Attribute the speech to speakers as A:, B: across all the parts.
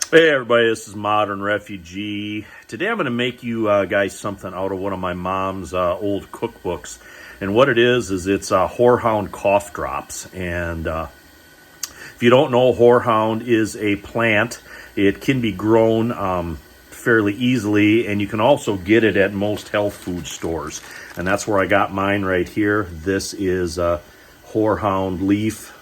A: Hey everybody, this is Modern Refugee. Today I'm going to make you guys something out of one of my mom's old cookbooks. And what it is it's Horehound cough drops. And if you don't know, Horehound is a plant. It can be grown fairly easily, and you can also get it at most health food stores. And that's where I got mine right here. This is Horehound leaf.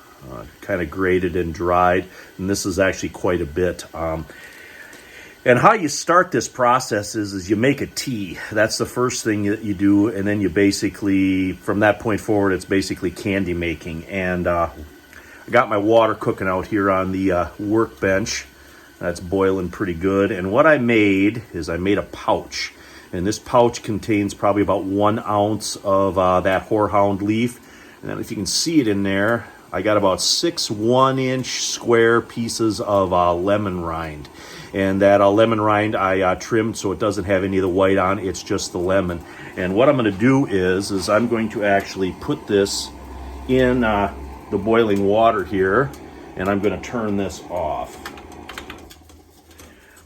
A: Kind of grated and dried, and this is actually quite a bit. And how you start this process is you make a tea. That's the first thing that you do, and then you basically, from that point forward, it's basically candy making. And I got my water cooking out here on the workbench. That's boiling pretty good. And what I made is I made a pouch, and this pouch contains probably about 1 ounce of that Horehound leaf. And then if you can see it in there, I got about 6 1-inch square pieces of lemon rind. And that lemon rind I trimmed so it doesn't have any of the white on, it's just the lemon. And what I'm going to do is I'm going to actually put this in the boiling water here, and I'm going to turn this off.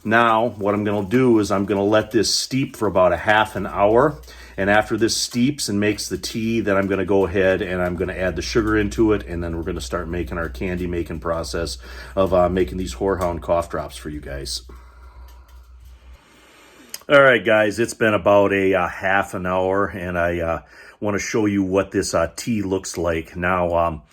A: Now, what I'm going to do is I'm going to let this steep for about a half an hour. And after this steeps and makes the tea, then I'm going to go ahead and I'm going to add the sugar into it. And then we're going to start making our candy making process of making these Horehound cough drops for you guys. All right, guys, it's been about a half an hour, and I want to show you what this tea looks like. Now,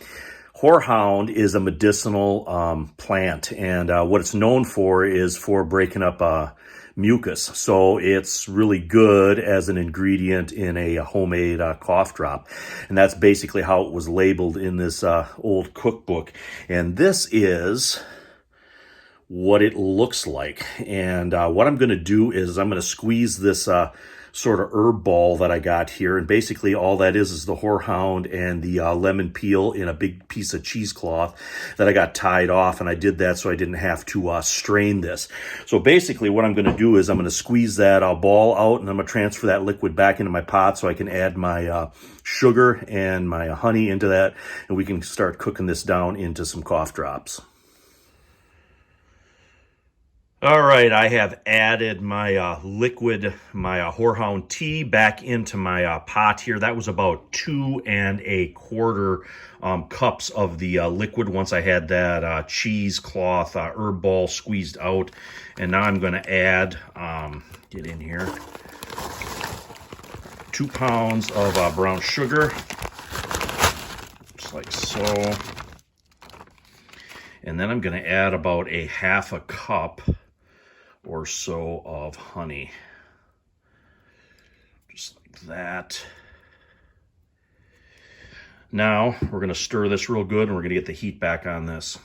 A: Horehound is a medicinal plant, and what it's known for is for breaking up mucus. So it's really good as an ingredient in a homemade cough drop. And that's basically how it was labeled in this old cookbook. And this is what it looks like. And what I'm going to do is I'm going to squeeze this sort of herb ball that I got here, and basically all that is the Horehound and the lemon peel in a big piece of cheesecloth that I got tied off, and I did that so I didn't have to strain this. So basically what I'm going to do is I'm going to squeeze that ball out, and I'm going to transfer that liquid back into my pot so I can add my sugar and my honey into that, and we can start cooking this down into some cough drops. All right, I have added my liquid, my Horehound tea back into my pot here. That was about 2 1/4 cups of the liquid once I had that cheesecloth herb ball squeezed out. And now I'm going to add, get in here, 2 pounds of brown sugar, just like so. And then I'm going to add about a 1/2 cup or so of honey, just like that. Now we're going to stir this real good, and we're going to get the heat back on this.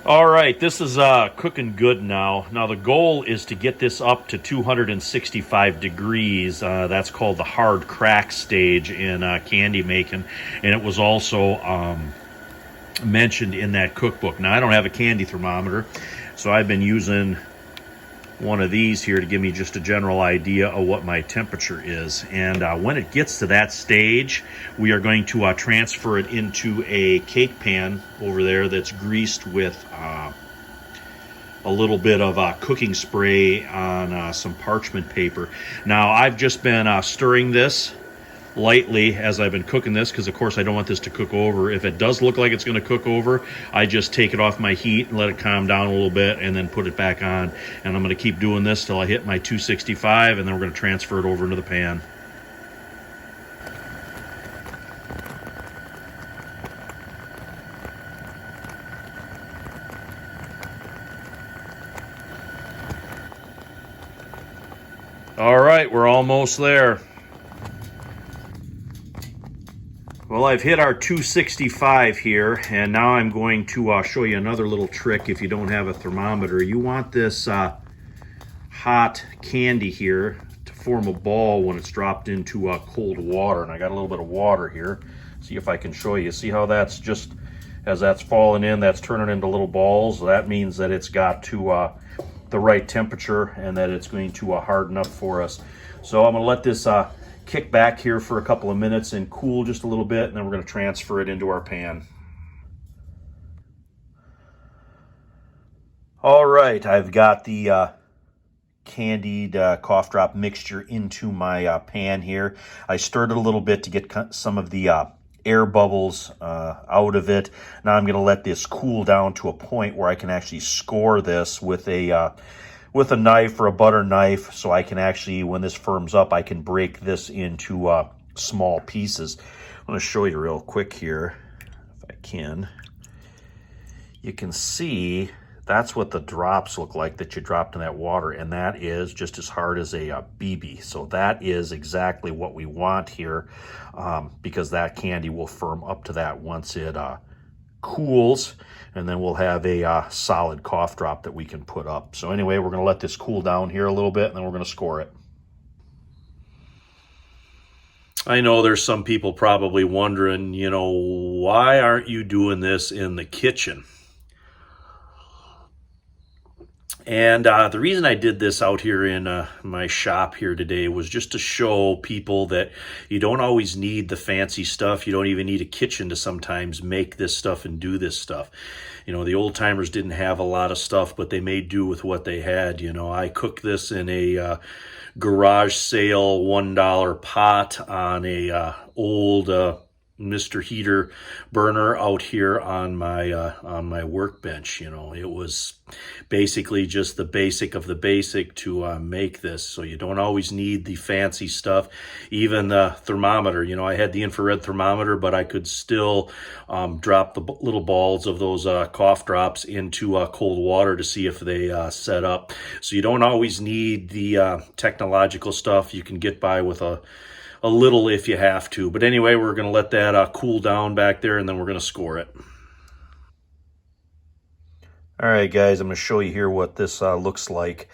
A: All right, this is cooking good now. Now the goal is to get this up to 265 degrees. That's called the hard crack stage in candy making, and it was also mentioned in that cookbook. Now I don't have a candy thermometer, so I've been using one of these here to give me just a general idea of what my temperature is. And when it gets to that stage, we are going to transfer it into a cake pan over there that's greased with a little bit of cooking spray on some parchment paper. Now I've just been stirring this lightly as I've been cooking this, because of course I don't want this to cook over. If it does look like it's going to cook over, I just take it off my heat and let it calm down a little bit, and then put it back on. And I'm going to keep doing this till I hit my 265, and then we're going to transfer it over into the pan. All right, we're almost there. Well, I've hit our 265 here, and now I'm going to show you another little trick if you don't have a thermometer. You want this hot candy here to form a ball when it's dropped into cold water. And I got a little bit of water here. See if I can show you. See how that's just, as that's falling in, that's turning into little balls? That means that it's got to the right temperature and that it's going to harden up for us. So I'm going to let this kick back here for a couple of minutes and cool just a little bit, and then we're going to transfer it into our pan. All right, I've got the candied cough drop mixture into my pan here. I stirred it a little bit to get some of the air bubbles out of it. Now I'm going to let this cool down to a point where I can actually score this with a knife or a butter knife, so I can actually, when this firms up, I can break this into small pieces. I'm going to show you real quick here, if I can. You can see that's what the drops look like that you dropped in that water, and that is just as hard as a BB. So that is exactly what we want here, because that candy will firm up to that once it cools, and then we'll have a solid cough drop that we can put up. So anyway, we're going to let this cool down here a little bit, and then we're going to score it. I know there's some people probably wondering, you know, why aren't you doing this in the kitchen? And the reason I did this out here in my shop here today was just to show people that you don't always need the fancy stuff. You don't even need a kitchen to sometimes make this stuff and do this stuff. You know, the old timers didn't have a lot of stuff, but they made do with what they had. You know, I cooked this in a garage sale $1 pot on a old Mr. Heater burner out here on my workbench. You know, it was basically just the basic of the basic to make this. So you don't always need the fancy stuff. Even the thermometer, you know, I had the infrared thermometer, but I could still drop the little balls of those cough drops into cold water to see if they set up. So you don't always need the technological stuff. You can get by with a little if you have to. But anyway, we're going to let that cool down back there, and then we're going to score it. All right, guys, I'm going to show you here what this looks like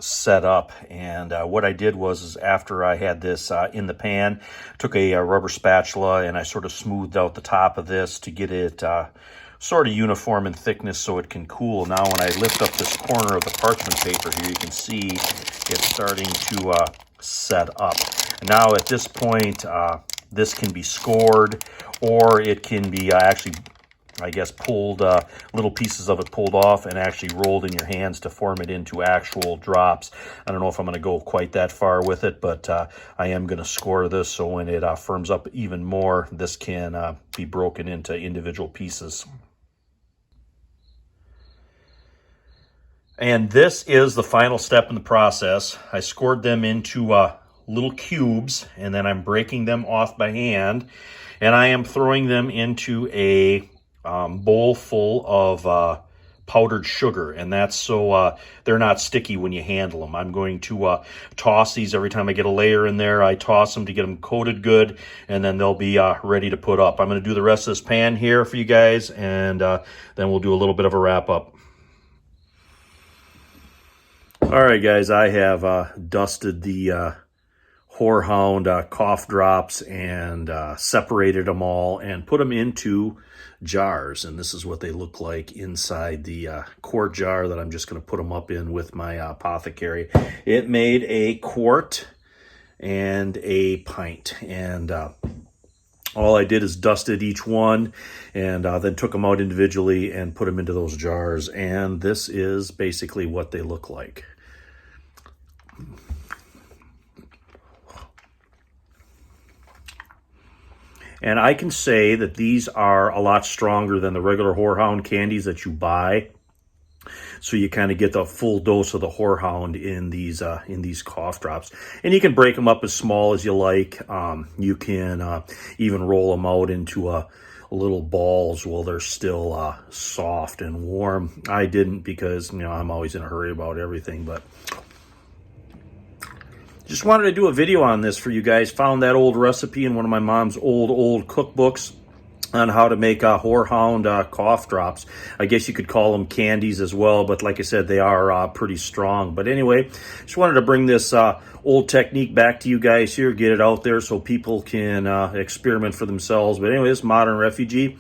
A: set up. And what I did was after I had this in the pan, took a rubber spatula and I sort of smoothed out the top of this to get it sort of uniform in thickness so it can cool. Now when I lift up this corner of the parchment paper here, you can see it's starting to set up. Now at this point, this can be scored, or it can be actually, I guess, pulled, little pieces of it pulled off and actually rolled in your hands to form it into actual drops. I don't know if I'm going to go quite that far with it, but I am going to score this so when it firms up even more, this can be broken into individual pieces. And this is the final step in the process. I scored them into little cubes, and then I'm breaking them off by hand, and I am throwing them into a bowl full of powdered sugar, and that's so they're not sticky when you handle them. I'm going to toss these every time I get a layer in there. I toss them to get them coated good, and then they'll be ready to put up. I'm going to do the rest of this pan here for you guys, and then we'll do a little bit of a wrap up. All right, guys, I have dusted the Horehound cough drops and separated them all and put them into jars. And this is what they look like inside the quart jar that I'm just going to put them up in with my apothecary. It made a quart and a pint. And all I did is dusted each one and then took them out individually and put them into those jars. And this is basically what they look like. And I can say that these are a lot stronger than the regular Horehound candies that you buy. So you kind of get the full dose of the Horehound in these cough drops. And you can break them up as small as you like. You can even roll them out into little balls while they're still soft and warm. I didn't because, you know, I'm always in a hurry about everything, but just wanted to do a video on this for you guys. Found that old recipe in one of my mom's old cookbooks on how to make Horehound cough drops. I guess you could call them candies as well, but like I said, they are pretty strong. But anyway, just wanted to bring this old technique back to you guys here, get it out there so people can experiment for themselves. But anyway, this Modern Refugee,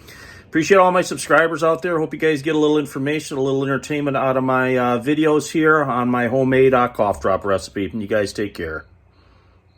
A: Appreciate all my subscribers out there. Hope you guys get a little information, a little entertainment out of my videos here on my homemade cough drop recipe. And you guys take care.